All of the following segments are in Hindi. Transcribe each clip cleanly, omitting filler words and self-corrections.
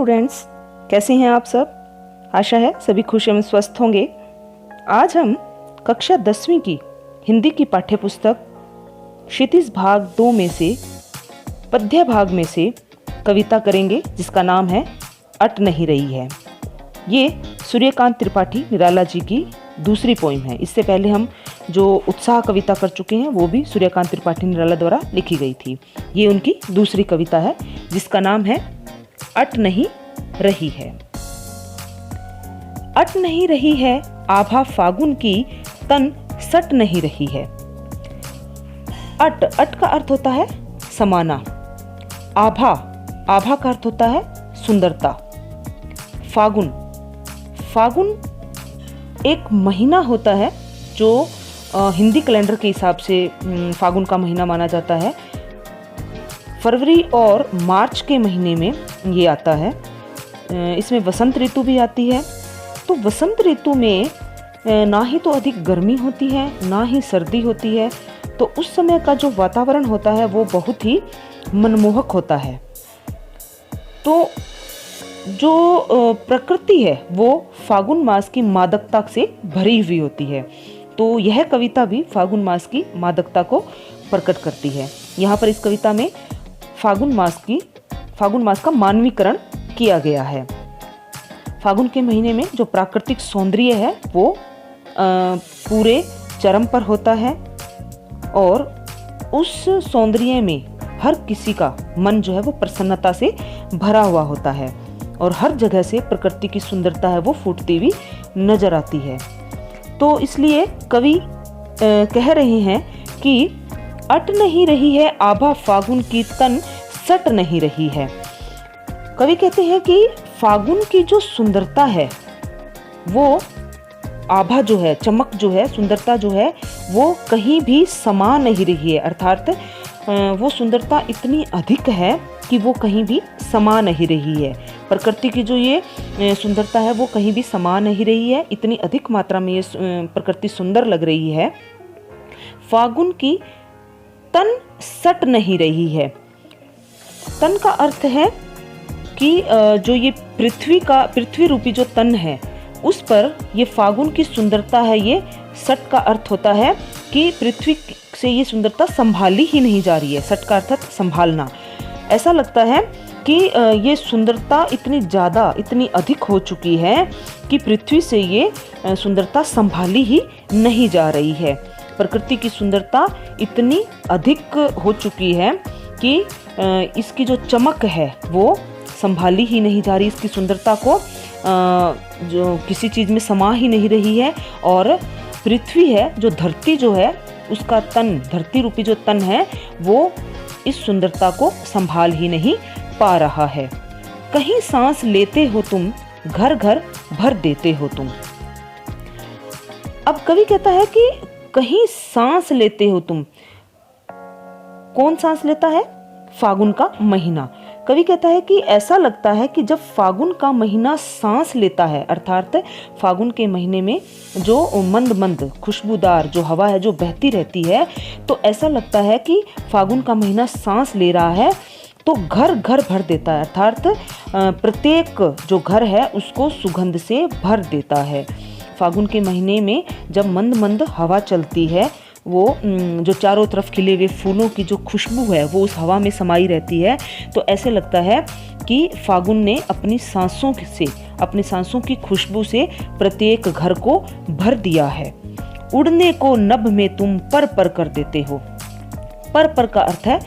स्टूडेंट्स, कैसे हैं आप सब। आशा है सभी खुश एवं स्वस्थ होंगे। आज हम कक्षा 10वीं की हिंदी की पाठ्य पुस्तक क्षितिज भाग 2 में से पद्य भाग में से कविता करेंगे जिसका नाम है अट नहीं रही है। ये सूर्यकांत त्रिपाठी निराला जी की दूसरी पोइम है। इससे पहले हम जो उत्साह कविता कर चुके हैं वो भी सूर्यकांत त्रिपाठी निराला द्वारा लिखी गई थी। ये उनकी दूसरी कविता है जिसका नाम है अट नहीं रही है। अट नहीं रही है आभा फागुन की, तन सट नहीं रही है। अट का अर्थ होता है समाना। आभा, आभा का अर्थ होता है सुंदरता। फागुन, फागुन एक महीना होता है जो हिंदी कैलेंडर के हिसाब से फागुन का महीना माना जाता है। फरवरी और मार्च के महीने में ये आता है। इसमें वसंत ऋतु भी आती है। तो वसंत ऋतु में ना ही तो अधिक गर्मी होती है ना ही सर्दी होती है। तो उस समय का जो वातावरण होता है वो बहुत ही मनमोहक होता है। तो जो प्रकृति है वो फागुन मास की मादकता से भरी हुई होती है। तो यह कविता भी फागुन मास की मादकता को प्रकट करती है। यहाँ पर इस कविता में फागुन मास का मानवीकरण किया गया है। फागुन के महीने में जो प्राकृतिक सौंदर्य है वो पूरे चरम पर होता है और उस सौंदर्य में हर किसी का मन जो है वो प्रसन्नता से भरा हुआ होता है और हर जगह से प्रकृति की सुंदरता है वो फूटती हुई नजर आती है। तो इसलिए कवि कह रहे हैं कि अट नहीं रही है आभा फागुन की, तन सट नहीं रही है। कवि कहते हैं कि फागुन की जो सुंदरता है वो आभा जो है, चमक जो है, सुंदरता जो है वो कहीं भी समा नहीं रही है। अर्थात वो सुंदरता इतनी अधिक है कि वो कहीं भी समा नहीं रही है। प्रकृति की जो ये सुंदरता है वो कहीं भी समा नहीं रही है। इतनी अधिक मात्रा में ये प्रकृति सुंदर लग रही है। फागुन की तन सट नहीं रही है। तन का अर्थ है कि जो ये पृथ्वी रूपी जो तन है उस पर ये फागुन की सुंदरता है। ये सट का अर्थ होता है कि पृथ्वी से ये सुंदरता संभाली ही नहीं जा रही है। सट का अर्थ संभालना। ऐसा लगता है कि ये सुंदरता इतनी ज़्यादा, इतनी अधिक हो चुकी है कि पृथ्वी से ये सुंदरता संभाली ही नहीं जा रही है। प्रकृति की सुंदरता इतनी अधिक हो चुकी है कि इसकी जो चमक है वो संभाली ही नहीं जा रही। इसकी सुंदरता को जो किसी चीज़ में समा ही नहीं रही है। और पृथ्वी है, जो धरती जो है उसका तन, धरती रूपी जो तन है वो इस सुंदरता को संभाल ही नहीं पा रहा है। कहीं सांस लेते हो तुम, घर घर भर देते हो तुम। अब कवि कहता है कि कहीं सांस लेते हो तुम। कौन सांस लेता है? फागुन का महीना। कवि कहता है कि ऐसा लगता है कि जब फागुन का महीना सांस लेता है, अर्थात फागुन के महीने में जो मंद मंद खुशबूदार जो हवा है जो बहती रहती है, तो ऐसा लगता है कि फागुन का महीना सांस ले रहा है तो घर घर भर देता है। अर्थात प्रत्येक जो घर है उसको सुगंध से भर देता है। फागुन के महीने में जब मंद मंद हवा चलती है, वो जो चारों तरफ खिले हुए फूलों की जो खुशबू है वो उस हवा में समाई रहती है। तो ऐसे लगता है कि फागुन ने अपनी सांसों की खुशबू से प्रत्येक घर को भर दिया है। उड़ने को नभ में तुम पर पर कर देते हो। पर का अर्थ है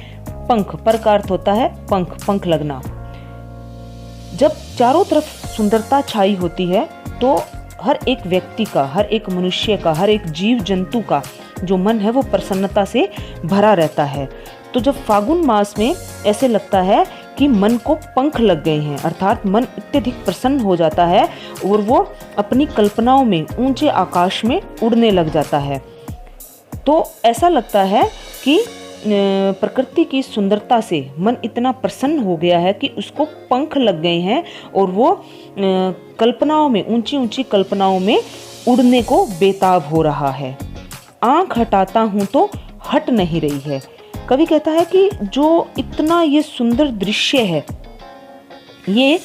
पंख। पर का अर्थ होता है पंख, पंख लगना। जब चारों तरफ सुंदरता छाई होती है तो हर एक व्यक्ति का, हर एक मनुष्य का, हर एक जीव जंतु का जो मन है वो प्रसन्नता से भरा रहता है। तो जब फागुन मास में ऐसे लगता है कि मन को पंख लग गए हैं, अर्थात मन अत्यधिक प्रसन्न हो जाता है और वो अपनी कल्पनाओं में ऊंचे आकाश में उड़ने लग जाता है। तो ऐसा लगता है कि प्रकृति की सुंदरता से मन इतना प्रसन्न हो गया है कि उसको पंख लग गए हैं और वो कल्पनाओं में, ऊंची ऊंची कल्पनाओं में उड़ने को बेताब हो रहा है। आंख हटाता हूं तो हट नहीं रही है। कवि कहता है कि जो इतना ये सुंदर दृश्य है ये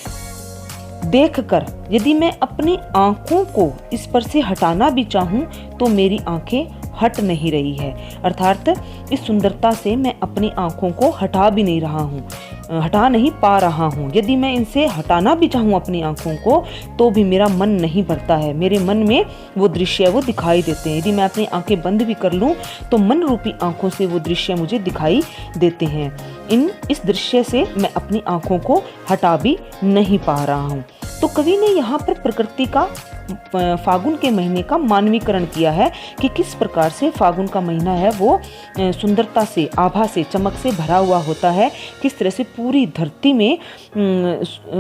देखकर यदि मैं अपनी आंखों को इस पर से हटाना भी चाहूं तो मेरी आंखें हट नहीं रही है। अर्थात इस सुंदरता से मैं अपनी आंखों को हटा भी नहीं रहा हूँ, हटा नहीं पा रहा हूँ। यदि मैं इनसे हटाना भी चाहूँ अपनी आंखों को तो भी मेरा मन नहीं भरता है। मेरे मन में वो दृश्य वो दिखाई देते हैं। यदि मैं अपनी आंखें बंद भी कर लूँ तो मन रूपी आंखों से वो दृश्य मुझे दिखाई देते हैं। इस दृश्य से मैं अपनी आंखों को हटा भी नहीं पा रहा हूँ। तो कवि ने यहाँ पर प्रकृति का फागुन के महीने का मानवीकरण किया है कि किस प्रकार से फागुन का महीना है वो सुंदरता से, आभा से, चमक से भरा हुआ होता है। किस तरह से पूरी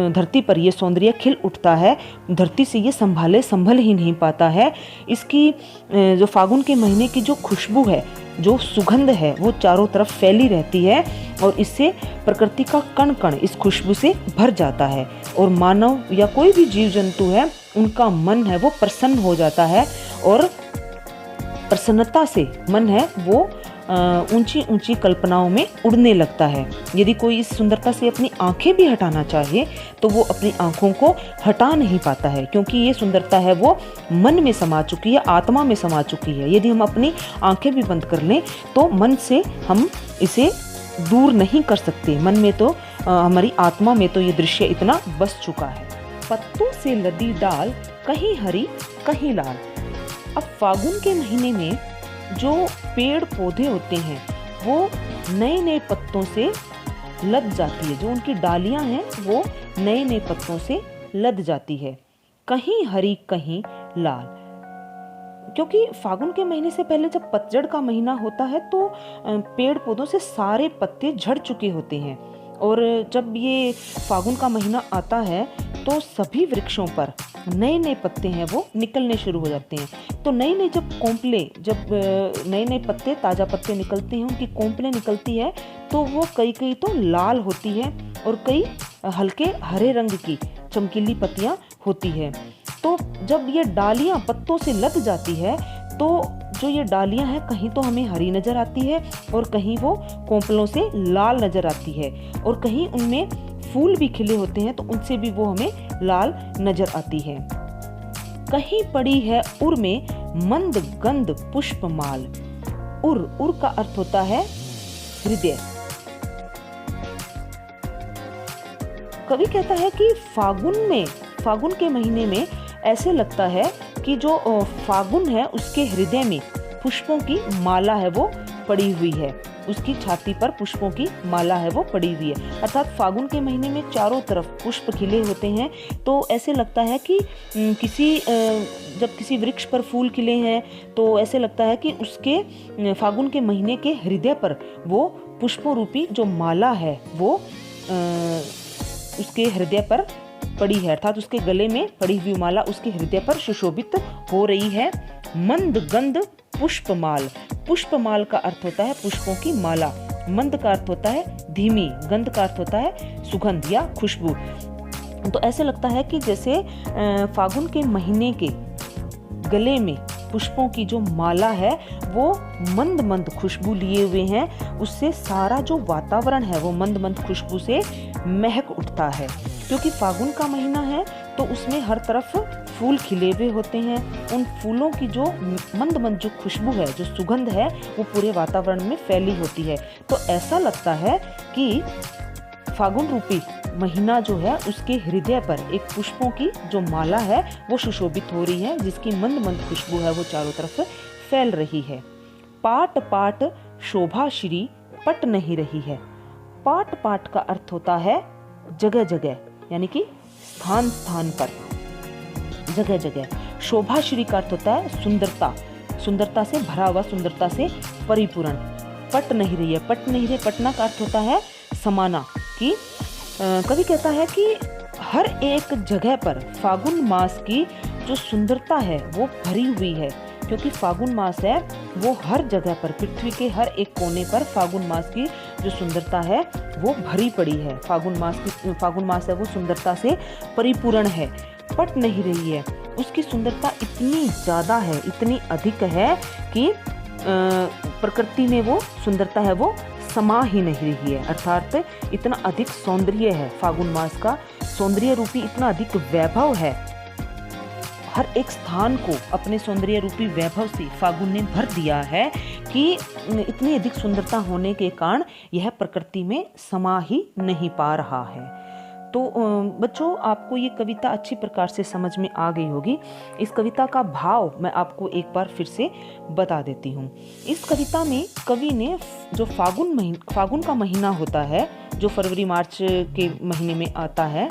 धरती पर ये सौंदर्य खिल उठता है। धरती से ये संभल ही नहीं पाता है। इसकी जो फागुन के महीने की जो खुशबू है, जो सुगंध है, वो चारों तरफ फैली रहती है और इससे प्रकृति का कण कण इस खुशबू से भर जाता है और मानव या कोई भी जीव जंतु है उनका मन है वो प्रसन्न हो जाता है और प्रसन्नता से मन है वो ऊंची ऊंची कल्पनाओं में उड़ने लगता है। यदि कोई इस सुंदरता से अपनी आंखें भी हटाना चाहे तो वो अपनी आंखों को हटा नहीं पाता है, क्योंकि ये सुंदरता है वो मन में समा चुकी है, आत्मा में समा चुकी है। यदि हम अपनी आंखें भी बंद कर लें तो मन से हम इसे दूर नहीं कर सकते। मन में तो हमारी आत्मा में तो ये दृश्य इतना बस चुका है। पत्तों से लदी डाल, कहीं हरी कहीं लाल। अब फागुन के महीने में जो पेड़ पौधे होते हैं वो नए नए पत्तों से लद जाती है। जो उनकी डालियां हैं वो नए नए पत्तों से लद जाती है, कहीं हरी कहीं लाल। क्योंकि फागुन के महीने से पहले जब पतझड़ का महीना होता है तो पेड़ पौधों से सारे पत्ते झड़ चुके होते हैं और जब ये फागुन का महीना आता है तो सभी वृक्षों पर नए नए पत्ते हैं वो निकलने शुरू हो जाते हैं। तो नए नए पत्ते, ताज़ा पत्ते निकलते हैं, उनकी कोंपलें निकलती है तो वो कई तो लाल होती है और कई हल्के हरे रंग की चमकीली पत्तियां होती है। तो जब ये डालियां पत्तों से लद जाती है तो जो ये डालियां हैं कहीं तो हमें हरी नज़र आती है और कहीं वो कोंपलों से लाल नज़र आती है और कहीं उनमें फूल भी खिले होते हैं तो उनसे भी वो हमें लाल नज़र आती है। कहीं पड़ी है उर में मंद गंध पुष्पमाल। उर का अर्थ होता है हृदय। कवि कहता है कि फागुन के महीने में ऐसे लगता है कि जो फागुन है उसके हृदय में पुष्पों की माला है वो पड़ी हुई है, उसकी छाती पर पुष्पों की माला है वो पड़ी हुई है। अर्थात फागुन के महीने में चारों तरफ पुष्प खिले होते हैं तो ऐसे लगता है कि जब किसी वृक्ष पर फूल खिले हैं तो ऐसे लगता है कि उसके फागुन के महीने के हृदय पर वो पुष्पों रूपी जो माला है वो उसके हृदय पर पड़ी है। अर्थात उसके गले में पड़ी हुई माला उसके हृदय पर सुशोभित हो रही है। मंद गंध पुष्पमाल। पुष्पमाल का अर्थ होता है पुष्पों की माला। मंद का अर्थ होता है धीमी, गंध का अर्थ होता है सुगंध या खुशबू। तो ऐसे लगता है कि जैसे फागुन के महीने के गले में पुष्पों की जो माला है वो मंद मंद खुशबू लिए हुए हैं, उससे सारा जो वातावरण है वो मंद मंद खुशबू से महक उठता है। क्योंकि फागुन का महीना है तो उसमें हर तरफ फूल खिले हुए होते हैं। उन फूलों की जो मंद मंद जो खुशबू है, जो सुगंध है वो पूरे वातावरण में फैली होती है। तो ऐसा लगता है कि फागुन रूपी महीना जो है उसके हृदय पर एक पुष्पों की जो माला है वो सुशोभित हो रही है, जिसकी मंद मंद खुशबू है वो चारों तरफ फैल रही है। पाट पाट शोभा श्री पट नहीं रही है। पाट पाट का अर्थ होता है जगह जगह, यानी कि स्थान स्थान पर, जगह जगह। शोभा श्री का अर्थ होता है सुंदरता, सुंदरता से भरा हुआ, सुंदरता से परिपूर्ण। पट नहीं रही है, पट नहीं रही, पटना का अर्थ होता है समाना। कि कवि कहता है कि हर एक जगह पर फागुन मास की जो सुंदरता है वो भरी हुई है। क्योंकि फागुन मास है वो हर जगह पर, पृथ्वी के हर एक कोने पर फागुन मास की जो सुंदरता है वो भरी पड़ी है। फागुन मास है वो सुंदरता से परिपूर्ण है, पट नहीं रही है। उसकी सुंदरता इतनी ज़्यादा है, इतनी अधिक है कि प्रकृति में वो सुंदरता है वो समा ही नहीं रही है। अर्थात इतना अधिक सौंदर्य है फागुन मास का, सौंदर्य रूपी इतना अधिक वैभव है, हर एक स्थान को अपने सौंदर्य रूपी वैभव से फागुन ने भर दिया है कि इतनी अधिक सुंदरता होने के कारण यह प्रकृति में समा ही नहीं पा रहा है। तो बच्चों, आपको ये कविता अच्छी प्रकार से समझ में आ गई होगी। इस कविता का भाव मैं आपको एक बार फिर से बता देती हूँ। इस कविता में कवि ने जो फागुन का महीना होता है, जो फरवरी मार्च के महीने में आता है,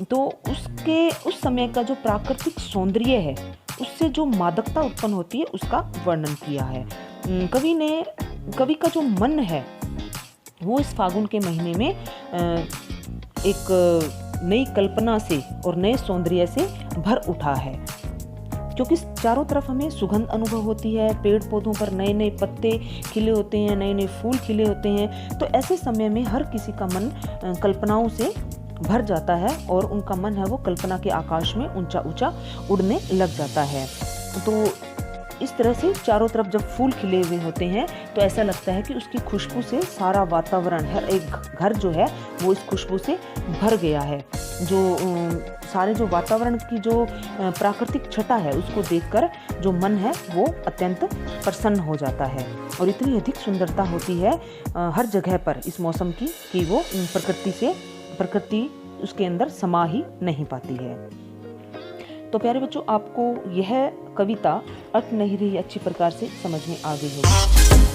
तो उस समय का जो प्राकृतिक सौंदर्य है, उससे जो मादकता उत्पन्न होती है, उसका वर्णन किया है। कवि का जो मन है वो इस फागुन के महीने में एक नई कल्पना से और नए सौंदर्य से भर उठा है, क्योंकि चारों तरफ हमें सुगंध अनुभव होती है, पेड़ पौधों पर नए नए पत्ते खिले होते हैं, नए नए फूल खिले होते हैं। तो ऐसे समय में हर किसी का मन कल्पनाओं से भर जाता है और उनका मन है वो कल्पना के आकाश में ऊंचा ऊंचा उड़ने लग जाता है। तो इस तरह से चारों तरफ जब फूल खिले हुए होते हैं तो ऐसा लगता है कि उसकी खुशबू से सारा वातावरण, हर एक घर जो है वो इस खुशबू से भर गया है। सारे जो वातावरण की जो प्राकृतिक छटा है, उसको देखकर जो मन है वो अत्यंत प्रसन्न हो जाता है। और इतनी अधिक सुंदरता होती है हर जगह पर इस मौसम की कि वो प्रकृति उसके अंदर समा ही नहीं पाती है। तो प्यारे बच्चों, आपको यह कविता अट नहीं रही अच्छी प्रकार से समझ में आ गई होगी।